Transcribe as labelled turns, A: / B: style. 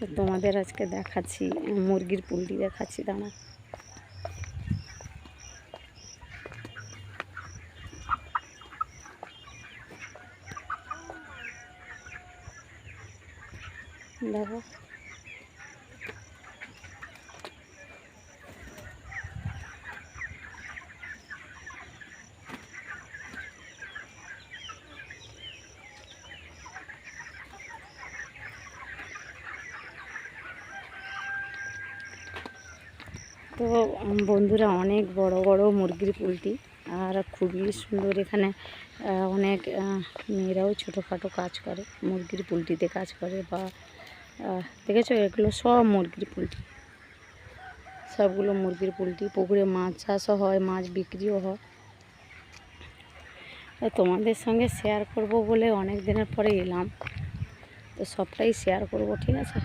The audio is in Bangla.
A: তো তোমাদের আজকে দেখাচ্ছি মুরগির পোলট্রি দেখাচ্ছি, দাঁড়া। দেখো তো বন্ধুরা, অনেক বড় বড় মুরগির পোলট্রি আর খুবই সুন্দর। এখানে অনেক মেয়েরাও ছোটোখাটো কাজ করে, মুরগির পোলট্রিতে কাজ করে। বা দেখেছো, এগুলো সব মুরগির পোলট্রি, সবগুলো মুরগির পোলট্রি। পুকুরে মাছ চাষও হয়, মাছ বিক্রিও হয়। তোমাদের সঙ্গে শেয়ার করব বলে অনেক দিনের পরে এলাম, তো সবটাই শেয়ার করব, ঠিক আছে।